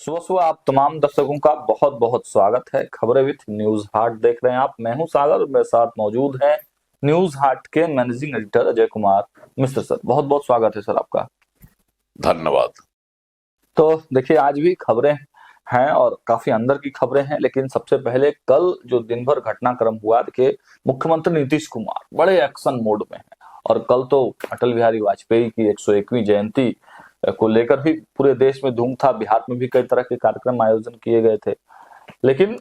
सुबह सुबह आप तमाम दर्शकों का बहुत बहुत स्वागत है। खबरें विथ न्यूज हार्ट देख रहे हैं आप। मैं हूं सागर, मेरे साथ मौजूद हैं न्यूज हार्ट के managing editor Ajay Kumar Mishra sir. बहुत बहुत स्वागत है सर आपका। धन्यवाद। तो देखिए, आज भी खबरें हैं और काफी अंदर की खबरें हैं, लेकिन सबसे पहले कल जो दिन भर घटनाक्रम हुआ, देखिए मुख्यमंत्री नीतीश कुमार बड़े एक्शन मोड में हैं। और कल तो अटल बिहारी वाजपेयी की 101वीं जयंती को लेकर भी पूरे देश में धूम था। बिहार में भी कई तरह के कार्यक्रम आयोजन किए गए थे, लेकिन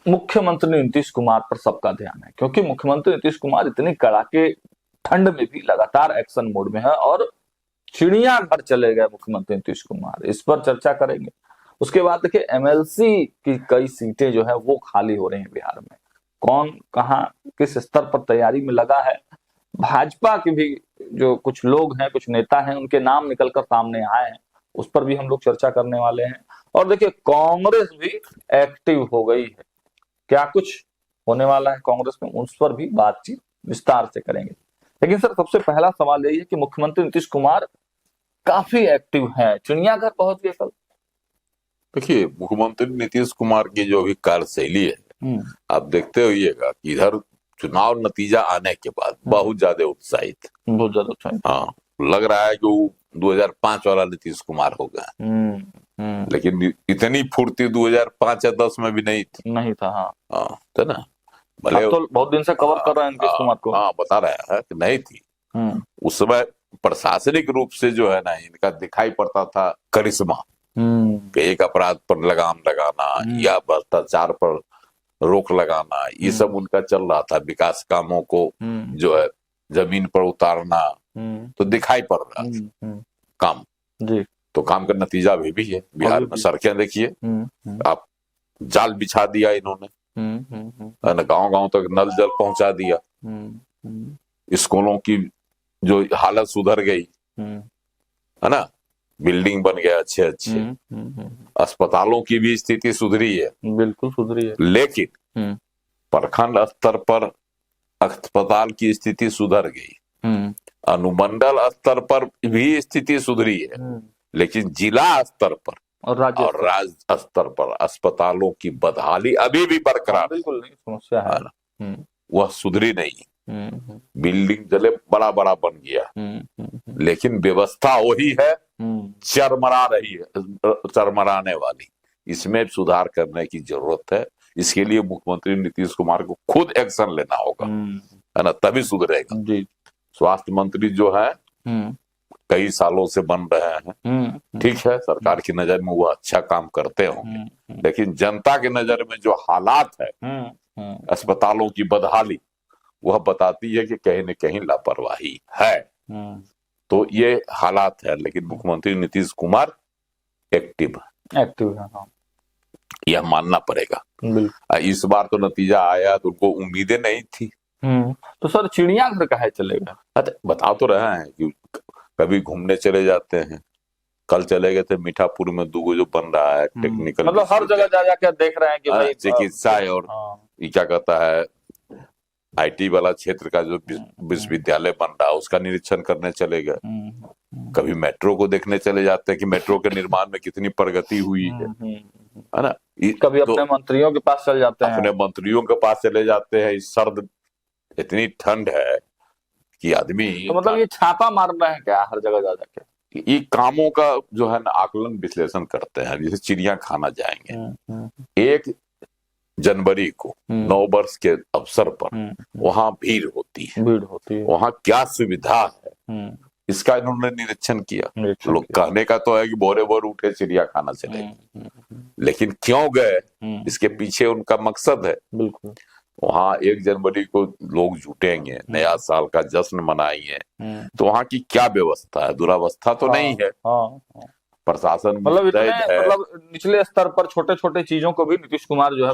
मुख्यमंत्री नीतीश कुमार पर सबका ध्यान है, क्योंकि मुख्यमंत्री नीतीश कुमार इतनी कड़ाके ठंड में भी लगातार एक्शन मोड में है और चिड़ियाघर चले गए मुख्यमंत्री नीतीश कुमार। इस पर चर्चा करेंगे। उसके बाद देखिए, एमएलसी की कई सीटें जो है वो खाली हो रही हैं बिहार में। कौन कहां किस स्तर पर तैयारी में लगा है, भाजपा के भी जो कुछ लोग हैं, कुछ नेता हैं, उनके नाम निकलकर सामने आए हैं, उस पर भी हम लोग चर्चा करने वाले हैं। और देखिए, कांग्रेस भी एक्टिव हो गई है। क्या कुछ होने वाला है कांग्रेस में, उस पर भी बातचीत विस्तार से करेंगे। लेकिन सर, सबसे पहला सवाल यही है कि मुख्यमंत्री नीतीश कुमार काफी एक्टिव हैं, चिड़ियाघर पहुंच गए कल। देखिए, मुख्यमंत्री नीतीश कुमार की जो भी कार्यशैली है, आप देखते होइएगा कि इधर चुनाव नतीजा आने के बाद बहुत ज्यादा उत्साहित। हाँ, लग रहा है कि वो 2005 वाला नीतीश कुमार हो गया। लेकिन इतनी फुर्ती 2005 या 10 में भी नहीं था। हाँ, तो ना, भले तो बहुत दिन से कवर कर रहे हैं नीतीश कुमार को। हाँ, बता रहे हैं कि नहीं थी। उस समय प्रशासनिक रूप से जो है ना, इनका दिखाई पड़ता था करिश्मा। एक अपराध पर लगाम लगाना या भ्रष्टाचार पर रोक लगाना, ये सब उनका चल रहा था। विकास कामों को जो है जमीन पर उतारना, तो दिखाई पड़ रहा था काम जी। तो काम का नतीजा अभी भी है। बिहार में सड़कें देखिए, आप जाल बिछा दिया इन्होंने, गांव गांव तक नल जल पहुंचा दिया। स्कूलों की जो हालत सुधर गई है ना, बिल्डिंग बन गया अच्छे अच्छे। अस्पतालों की भी स्थिति सुधरी है, बिल्कुल सुधरी है। लेकिन प्रखंड स्तर पर अस्पताल की स्थिति सुधर गई, अनुमंडल स्तर पर भी स्थिति सुधरी है, लेकिन जिला स्तर पर और राज्य स्तर पर अस्पतालों की बदहाली अभी भी बरकरार, बिल्कुल नहीं, समस्या है। वह सुधरी नहीं। बिल्डिंग जले बड़ा बड़ा बन गया, लेकिन व्यवस्था वही है, चरमरा रही है, चरमराने वाली। इसमें सुधार करने की जरूरत है। इसके लिए मुख्यमंत्री नीतीश कुमार को खुद एक्शन लेना होगा, है ना, तभी सुधरेगा। स्वास्थ्य मंत्री जो है कई सालों से बन रहे हैं, ठीक है, सरकार की नजर में वो अच्छा काम करते होंगे, लेकिन जनता की नजर में जो हालात है, अस्पतालों की बदहाली, वह बताती है कि कहीं न कहीं लापरवाही है। तो ये हालात है, लेकिन मुख्यमंत्री नीतीश कुमार एक्टिव है। हाँ। यह मानना पड़ेगा। इस बार तो नतीजा आया तो उनको उम्मीदें नहीं थी। तो सर, चिड़ियाघर कहाँ चलेगा? अच्छा, बता तो रहे हैं कि कभी घूमने चले जाते हैं। कल चले गए थे मीठापुर में, दूगो जो बन रहा है टेक्निकल, मतलब हर जगह जा जाकर देख रहे हैं कि भाई चिकित्सा है और ये क्या कहता है, आईटी वाला क्षेत्र का जो विश्वविद्यालय बन रहा है उसका निरीक्षण करने चले गए। कभी मेट्रो को देखने चले जाते हैं कि मेट्रो के निर्माण में कितनी प्रगति हुई है ना। कभी अपने मंत्रियों के पास चले जाते हैं, अपने मंत्रियों के पास चले जाते हैं। इस सर्द इतनी ठंड है कि आदमी, तो मतलब ये छापा मार रहे हैं क्या हर जगह जा जाके? ये कामों का जो है ना आकलन विश्लेषण करते हैं। जैसे चिड़िया खाना जाएंगे 1 जनवरी को, 9 वर्ष के अवसर पर, वहां भीड़ होती है, वहां क्या सुविधा है, इसका इन्होंने निरीक्षण किया। लोग कहने का तो है कि बोरे बोरे उठे चिड़िया खाना चले, लेकिन क्यों गए, इसके पीछे उनका मकसद है। बिल्कुल, वहां 1 जनवरी को लोग जुटेंगे, नया साल का जश्न मनाएंगे, तो वहां की क्या व्यवस्था है? दुरावस्था तो नहीं है। प्रशासन मतलब निचले स्तर पर छोटे छोटे चीजों को भी नीतीश कुमार जो है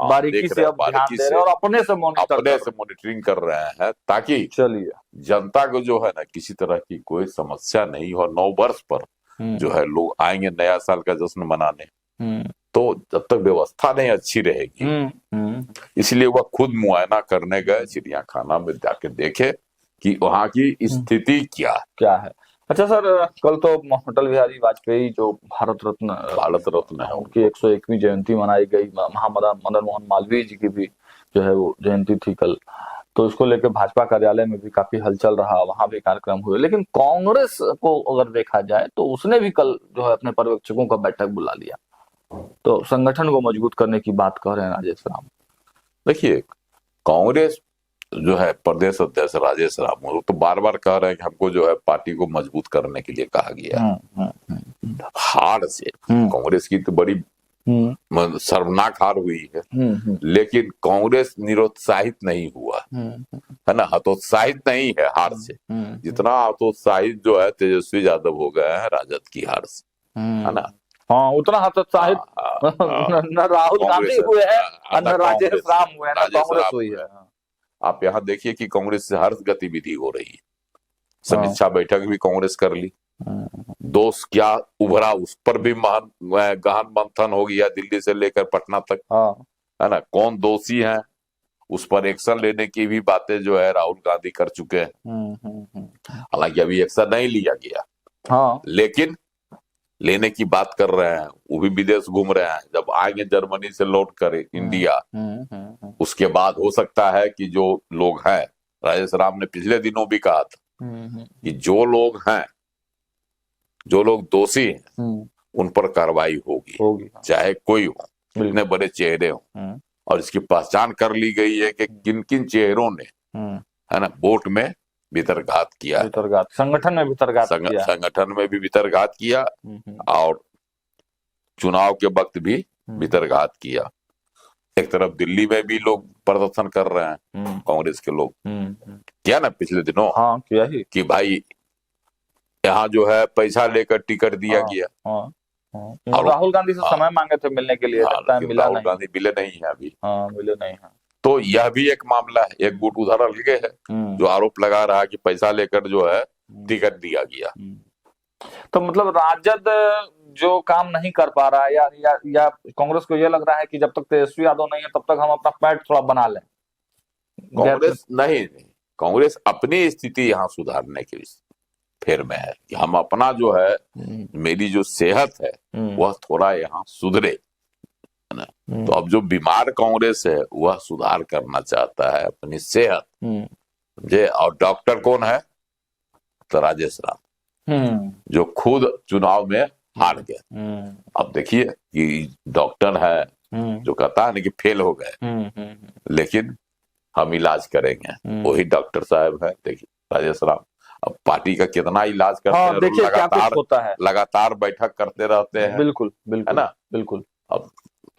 बारीकी से अब ध्यान दे रहे हैं और अपने से मॉनिटरिंग कर रहे हैं, ताकि चलिए जनता को जो है ना किसी तरह की कोई समस्या नहीं हो। 9 वर्ष पर जो है लोग आएंगे नया साल का जश्न मनाने, तो जब तक व्यवस्था नहीं अच्छी रहेगी, इसलिए वह खुद मुआयना करने गए चिड़ियाखाना में, जाके देखे कि वहां की स्थिति क्या है। अच्छा सर, कल तो अटल बिहारी वाजपेयी जो भारत रत्न है उनकी 101वीं जयंती मनाई गई। मदन मोहन मालवीय जी की भी जो है वो जयंती थी कल। तो इसको लेकर भाजपा कार्यालय में भी काफी हलचल रहा, वहां भी कार्यक्रम हुए। लेकिन कांग्रेस को अगर देखा जाए तो उसने भी कल जो है अपने पर्यवेक्षकों का बैठक बुला लिया, तो संगठन को मजबूत करने की बात कह रहे हैं राजेश राम। देखिए, कांग्रेस जो है प्रदेश अध्यक्ष राजेश राम वो तो बार बार कह रहे हैं कि हमको जो है पार्टी को मजबूत करने के लिए कहा गया है। हार से कांग्रेस की तो बड़ी शर्मनाक हार हुई है, लेकिन कांग्रेस निरुत्साहित नहीं हुआ है ना, हतोत्साहित नहीं है हार से। जितना हतोत्साहित जो है तेजस्वी यादव हो गए हैं राजद की हार से, है ना। हाँ, उतना हतोत्साहित न राहुल गांधी हुए हैं न राजेश राम हुए हैं, न कांग्रेस हुई है। आप यहाँ देखिए कि कांग्रेस से हर गतिविधि हो रही है। समीक्षा बैठक भी कांग्रेस कर ली, दोष क्या उभरा उस पर भी गहन मंथन हो गया, दिल्ली से लेकर पटना तक, है ना। कौन दोषी है उस पर एक्शन लेने की भी बातें जो है राहुल गांधी कर चुके हैं। हालांकि अभी एक्शन नहीं लिया गया, लेकिन लेने की बात कर रहे हैं। वो भी विदेश घूम रहे हैं, जब आएंगे जर्मनी से लौट कर इंडिया, उसके बाद हो सकता है कि जो लोग हैं, राजेश राम ने पिछले दिनों भी कहा था कि जो लोग हैं, जो लोग दोषी हैं उन पर कार्रवाई होगी, चाहे कोई हो, कितने बड़े चेहरे हो। और इसकी पहचान कर ली गई है कि किन किन चेहरों ने, है ना, वोट में भीतरघात किया, संगठन में भीतरघात किया, संगठन में भी भीतरघात किया और चुनाव के वक्त भी भीतरघात किया। एक तरफ दिल्ली में भी लोग प्रदर्शन कर रहे हैं, कांग्रेस के लोग क्या ना पिछले दिनों, किया ही कि भाई यहाँ जो है पैसा लेकर टिकट दिया गया। और राहुल गांधी से समय मांगे थे मिलने के लिए, मिला राहुल गांधी मिले नहीं है अभी, मिले नहीं है। तो यह भी एक मामला है, एक गुट उधर अलगे है जो आरोप लगा रहा है कि पैसा लेकर जो है टिकट दिया गया। तो मतलब राजद जो काम नहीं कर पा रहा है, या कांग्रेस को यह लग रहा है कि जब तक तेजस्वी यादव नहीं है तब तक हम अपना पैठ थोड़ा बना लें। कांग्रेस नहीं, कांग्रेस अपनी स्थिति यहाँ सुधारने के फेर में है कि हम अपना जो है, मेरी जो सेहत है वह थोड़ा यहाँ सुधरे, है ना। तो अब जो बीमार कांग्रेस है वह सुधार करना चाहता है अपनी सेहत, समझे। और डॉक्टर कौन है? तो राजेश राम, जो खुद चुनाव में हार गए। अब देखिए कि डॉक्टर है जो कहता है ना कि फेल हो गए, लेकिन हम इलाज करेंगे, वही डॉक्टर साहब है। देखिए राजेश राम अब पार्टी का कितना इलाज करते हैं, देखिए क्या कुछ होता है, लगातार बैठक करते रहते हैं। बिल्कुल है ना, बिल्कुल। अब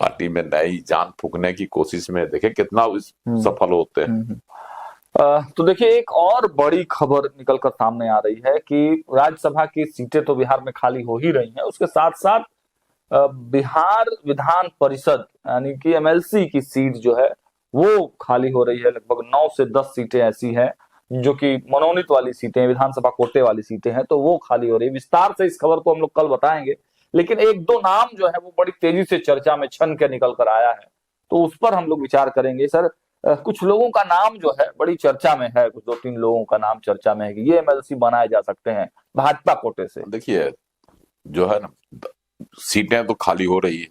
पार्टी में नई जान फूकने की कोशिश में देखिए कितना सफल होते हैं। तो देखिए एक और बड़ी खबर निकलकर सामने आ रही है कि राज्यसभा की सीटें तो बिहार में खाली हो ही रही हैं, उसके साथ साथ बिहार विधान परिषद यानी कि एमएलसी की सीट जो है वो खाली हो रही है। लगभग 9 से 10 सीटें ऐसी हैं जो कि मनोनीत वाली सीटें, विधानसभा कोटे वाली सीटें हैं, तो वो खाली हो रही है। विस्तार से इस खबर को हम लोग कल बताएंगे, लेकिन एक दो नाम जो है वो बड़ी तेजी से चर्चा में छन के निकल कर आया है, तो उस पर हम लोग विचार करेंगे। सर, कुछ लोगों का नाम जो है बड़ी चर्चा में है, कुछ 2-3 लोगों का नाम चर्चा में है कि ये एमएलसी बनाए जा सकते हैं भाजपा कोटे से। देखिए जो है ना, सीटें तो खाली हो रही है,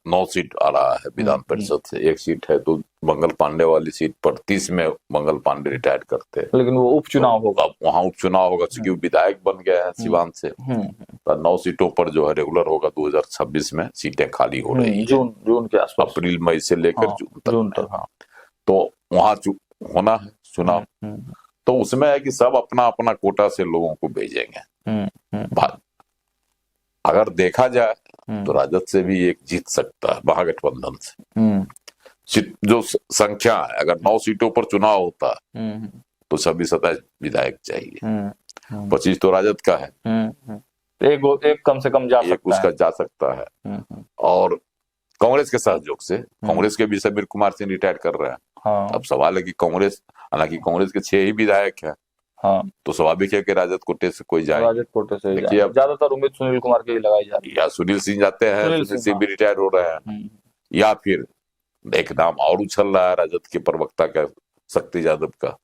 9 सीट आ रहा है विधान परिषद से। एक सीट है तो मंगल पांडे वाली सीट पर 30 में मंगल पांडे रिटायर करते हैं, लेकिन वो उपचुनाव होगा, वहां उपचुनाव होगा क्योंकि विधायक बन गए हैं सिवान से। तो 9 सीटों पर जो है रेगुलर होगा। 2026 में सीटें खाली हो रही है, जून के आसपास, अप्रैल मई से लेकर जून तक। तो वहां होना है चुनाव, तो उसमें है कि सब अपना अपना कोटा से लोगों को भेजेंगे। अगर देखा जाए तो राजद से भी एक जीत सकता है महागठबंधन से। जो संख्या है, अगर 9 सीटों पर चुनाव होता तो सभी 27 विधायक चाहिए, 25 तो राजद का है, एक कम से कम उसका जा सकता है। और कांग्रेस के सहयोग से, कांग्रेस के भी समीर कुमार सिंह रिटायर कर रहे हैं। अब सवाल है कि कांग्रेस, हालांकि कांग्रेस के 6 ही विधायक हैं, तो स्वाभाविक है कि राजद कोटे से कोई जाए, राजद कोटे से ज्यादातर उम्मीद सुनील कुमार की लगाई जा रही है, या सुनील सिंह जाते हैं, सुनील सिंह भी रिटायर हो रहे हैं, या फिर एक नाम और उछल रहा है राजद के प्रवक्ता का शक्ति यादव का,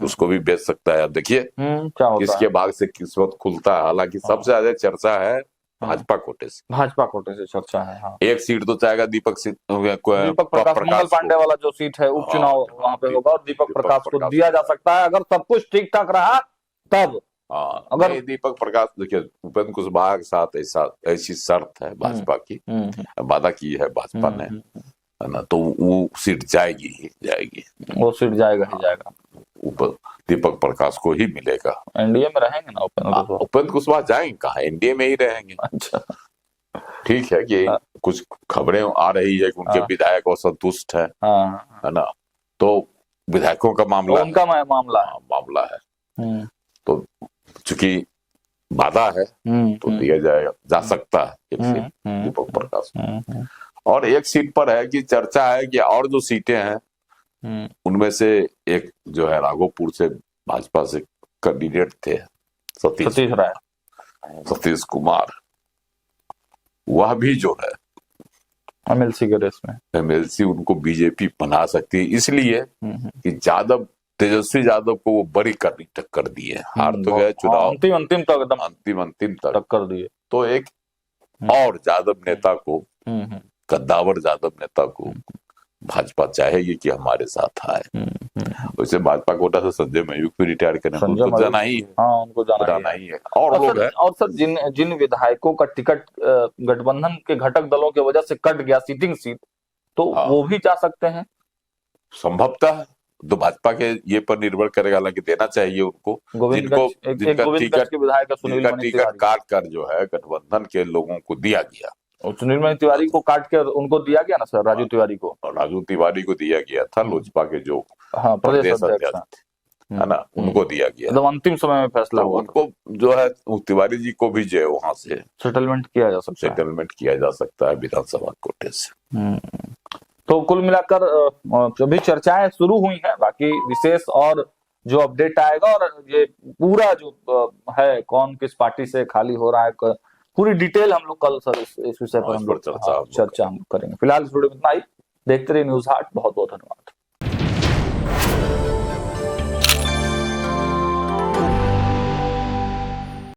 उसको भी बेच सकता है। अब देखिए क्या होता किसके है। भाग से किस्मत खुलता है। हालांकि सबसे ज्यादा चर्चा है भाजपा कोटे से, भाजपा कोटे से चर्चा है। हाँ। एक सीट तो चाहेगा दीपक प्रकाश मंगल पांडे वाला जो सीट है उपचुनाव वहां पे होगा और दीपक प्रकाश को दिया जा सकता है अगर सब कुछ ठीक ठाक रहा तब। हाँ, अगर दीपक प्रकाश, देखिए उपेंद्र कुशवाहा के साथ ऐसी शर्त है भाजपा की, वादा की है भाजपा ने, है ना, तो वो सीट जाएगी ही जाएगी, वो सीट जाएगा ही जाएगा, ऊपर दीपक प्रकाश को ही मिलेगा। एनडीए में रहेंगे ना उपेंद्र कुशवाहा जाएंगे कहाँ, एनडीए में ही रहेंगे। अच्छा, ठीक है कि कुछ खबरें आ रही है कि उनके विधायक असंतुष्ट है ना, तो विधायकों का मामला, उनका मामला है। तो चूंकि वादा है तो दिया जाएगा, जा सकता है एक सीट दीपक प्रकाश। और एक सीट पर है कि चर्चा है कि और जो सीटें हैं उनमें से एक जो है राघोपुर से भाजपा से कैंडिडेट थे सतीश कुमार, वह भी जो है एमएलसी के रेस में, एमएलसी उनको बीजेपी बना सकती है, इसलिए कि तेजस्वी यादव को वो बड़ी करनी टक्कर दी है, हार तो गए चुनाव, अंतिम तक एकदम अंतिम तक टक्कर दिए, तो एक और यादव नेता को, कद्दावर यादव नेता को भाजपा चाहेगी कि हमारे साथ आए। वैसे भाजपा कोटा से संजय मयूख भी रिटायर करने को जाना ही है, उनको जाना ही है। और लोग हैं, और सर जिन विधायकों का टिकट गठबंधन के घटक दलों की वजह से कट गया सिटिंग सीट, तो वो भी जा सकते हैं संभवतः। तो भाजपा के ये पर निर्भर करेगा, हालांकि देना चाहिए उनको, जिनका टिकट काट कर जो है गठबंधन के लोगों को दिया गया। और सुनील मणि तिवारी को काट कर उनको दिया गया ना सर, राजू तिवारी को दिया गया था, लोजपा के जो प्रदेश अध्यक्ष है ना, उनको दिया गया, मतलब अंतिम समय में फैसला हुआ। उनको जो है तिवारी जी को भी जो है वहां से सेटलमेंट किया जा सकता है विधानसभा कोटे से। तो कुल मिलाकर अभी चर्चाएं शुरू हुई हैं, बाकी विशेष और जो अपडेट आएगा और ये पूरा जो है कौन किस पार्टी से खाली हो रहा है, पूरी डिटेल हम लोग कल सर इस विषय पर हम लोग चर्चा करेंगे। फिलहाल इस वीडियो में इतना ही, देखते रहिए न्यूज़ हाट। बहुत बहुत धन्यवाद।